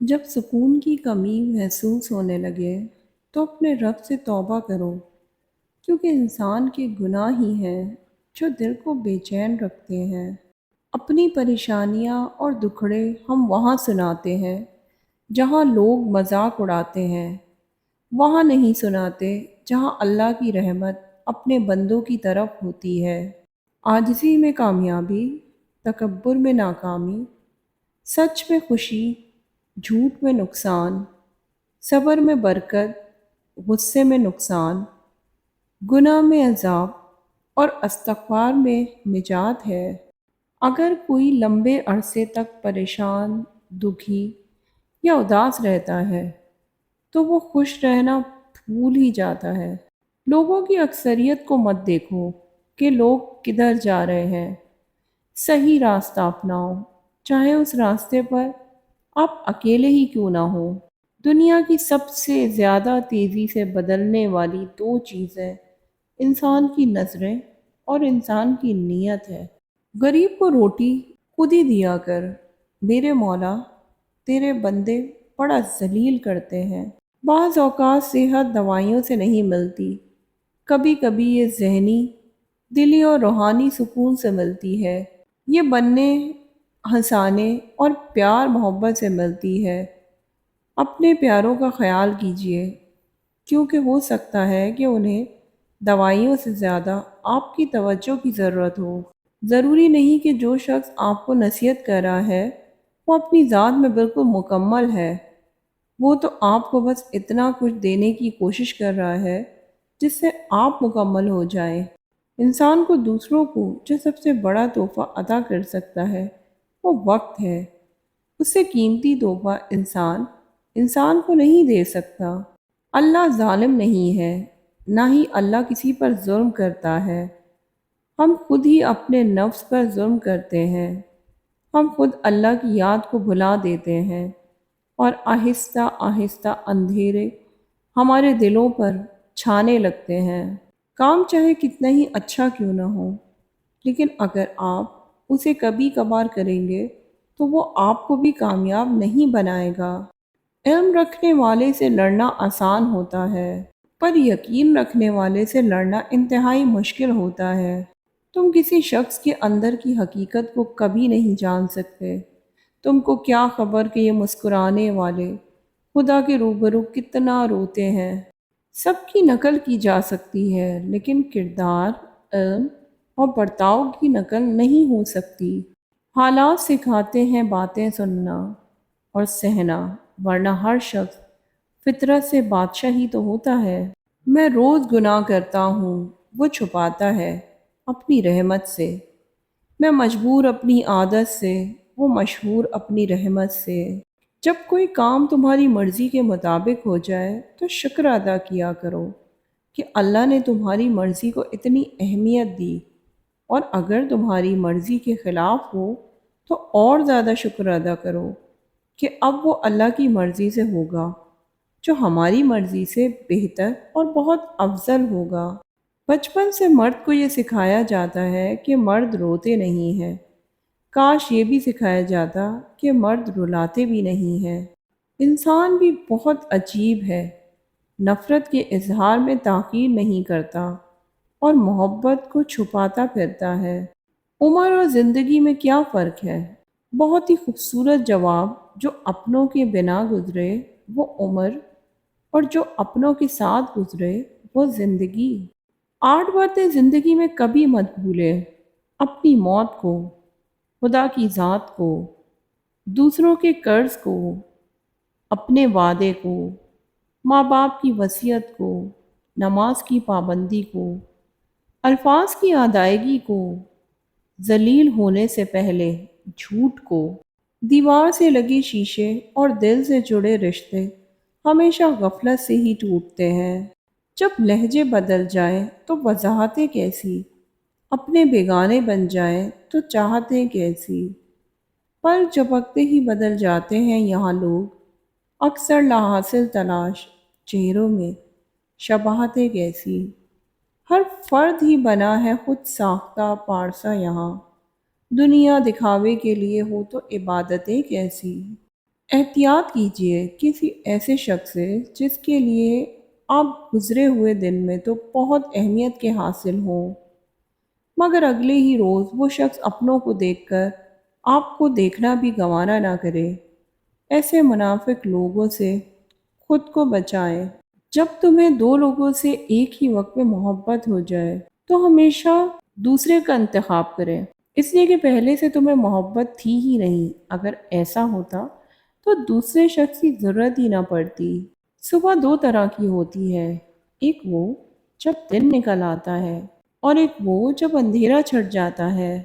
جب سکون کی کمی محسوس ہونے لگے تو اپنے رب سے توبہ کرو، کیونکہ انسان کے گناہ ہی ہیں جو دل کو بے چین رکھتے ہیں۔ اپنی پریشانیاں اور دکھڑے ہم وہاں سناتے ہیں جہاں لوگ مذاق اڑاتے ہیں، وہاں نہیں سناتے جہاں اللہ کی رحمت اپنے بندوں کی طرف ہوتی ہے۔ عاجزی میں کامیابی، تکبر میں ناکامی، سچ میں خوشی، جھوٹ میں نقصان، صبر میں برکت، غصے میں نقصان، گناہ میں عذاب اور استغفار میں نجات ہے۔ اگر کوئی لمبے عرصے تک پریشان، دکھی یا اداس رہتا ہے تو وہ خوش رہنا بھول ہی جاتا ہے۔ لوگوں کی اکثریت کو مت دیکھو کہ لوگ کدھر جا رہے ہیں، صحیح راستہ اپناؤ، چاہے اس راستے پر آپ اکیلے ہی کیوں نہ ہو۔ دنیا کی سب سے زیادہ تیزی سے بدلنے والی دو چیزیں انسان کی نظریں اور انسان کی نیت ہے۔ غریب کو روٹی خود ہی دیا کر، میرے مولا تیرے بندے بڑا ذلیل کرتے ہیں۔ بعض اوقات صحت دوائیوں سے نہیں ملتی، کبھی کبھی یہ ذہنی، دلی اور روحانی سکون سے ملتی ہے۔ یہ بننے، ہنسانے اور پیار محبت سے ملتی ہے۔ اپنے پیاروں کا خیال کیجیے، کیونکہ ہو سکتا ہے کہ انہیں دوائیوں سے زیادہ آپ کی توجہ کی ضرورت ہو۔ ضروری نہیں کہ جو شخص آپ کو نصیحت کر رہا ہے وہ اپنی ذات میں بالکل مکمل ہے۔ وہ تو آپ کو بس اتنا کچھ دینے کی کوشش کر رہا ہے جس سے آپ مکمل ہو جائیں۔ انسان کو دوسروں کو جو سب سے بڑا تحفہ عطا کر سکتا ہے وہ وقت ہے۔ اس سے قیمتی تحفہ انسان کو نہیں دے سکتا۔ اللہ ظالم نہیں ہے، نہ ہی اللہ کسی پر ظلم کرتا ہے۔ ہم خود ہی اپنے نفس پر ظلم کرتے ہیں۔ ہم خود اللہ کی یاد کو بھلا دیتے ہیں اور آہستہ آہستہ اندھیرے ہمارے دلوں پر چھانے لگتے ہیں۔ کام چاہے کتنا ہی اچھا کیوں نہ ہو، لیکن اگر آپ اسے کبھی کبھار کریں گے تو وہ آپ کو بھی کامیاب نہیں بنائے گا۔ علم رکھنے والے سے لڑنا آسان ہوتا ہے، پر یقین رکھنے والے سے لڑنا انتہائی مشکل ہوتا ہے۔ تم کسی شخص کے اندر کی حقیقت کو کبھی نہیں جان سکتے۔ تم کو کیا خبر کہ یہ مسکرانے والے خدا کے روبرو کتنا روتے ہیں۔ سب کی نقل کی جا سکتی ہے، لیکن کردار، علم اور برتاؤ کی نقل نہیں ہو سکتی۔ حالات سکھاتے ہیں باتیں سننا اور سہنا، ورنہ ہر شخص فطرت سے بادشاہ ہی تو ہوتا ہے۔ میں روز گناہ کرتا ہوں، وہ چھپاتا ہے اپنی رحمت سے۔ میں مجبور اپنی عادت سے، وہ مشہور اپنی رحمت سے۔ جب کوئی کام تمہاری مرضی کے مطابق ہو جائے تو شکر ادا کیا کرو کہ اللہ نے تمہاری مرضی کو اتنی اہمیت دی، اور اگر تمہاری مرضی کے خلاف ہو تو اور زیادہ شکر ادا کرو کہ اب وہ اللہ کی مرضی سے ہوگا، جو ہماری مرضی سے بہتر اور بہت افضل ہوگا۔ بچپن سے مرد کو یہ سکھایا جاتا ہے کہ مرد روتے نہیں ہیں۔ کاش یہ بھی سکھایا جاتا کہ مرد رلاتے بھی نہیں ہیں۔ انسان بھی بہت عجیب ہے، نفرت کے اظہار میں تاخیر نہیں کرتا اور محبت کو چھپاتا پھرتا ہے۔ عمر اور زندگی میں کیا فرق ہے؟ بہت ہی خوبصورت جواب۔ جو اپنوں کے بنا گزرے وہ عمر، اور جو اپنوں کے ساتھ گزرے وہ زندگی۔ 8 باتیں زندگی میں کبھی مت بھولے: اپنی موت کو، خدا کی ذات کو، دوسروں کے قرض کو، اپنے وعدے کو، ماں باپ کی وصیت کو، نماز کی پابندی کو، الفاظ کی ادائیگی کو، ذلیل ہونے سے پہلے جھوٹ کو۔ دیوار سے لگے شیشے اور دل سے جڑے رشتے ہمیشہ غفلت سے ہی ٹوٹتے ہیں۔ جب لہجے بدل جائیں تو وضاحتیں کیسی، اپنے بیگانے بن جائیں تو چاہتیں کیسی۔ پل جھپکتے ہی بدل جاتے ہیں یہاں لوگ، اکثر لاحاصل تلاش چہروں میں شباہتیں کیسی۔ ہر فرد ہی بنا ہے خود ساختہ پارسا یہاں، دنیا دکھاوے کے لیے ہو تو عبادتیں کیسی۔ احتیاط کیجیے کسی ایسے شخص سے جس کے لیے آپ گزرے ہوئے دن میں تو بہت اہمیت کے حاصل ہوں، مگر اگلے ہی روز وہ شخص اپنوں کو دیکھ کر آپ کو دیکھنا بھی گوارا نہ کرے۔ ایسے منافق لوگوں سے خود کو بچائیں۔ جب تمہیں دو لوگوں سے ایک ہی وقت میں محبت ہو جائے تو ہمیشہ دوسرے کا انتخاب کریں، اس لیے کہ پہلے سے تمہیں محبت تھی ہی نہیں۔ اگر ایسا ہوتا تو دوسرے شخص کی ضرورت ہی نہ پڑتی۔ صبح دو طرح کی ہوتی ہے، ایک وہ جب دن نکل آتا ہے اور ایک وہ جب اندھیرا چھٹ جاتا ہے۔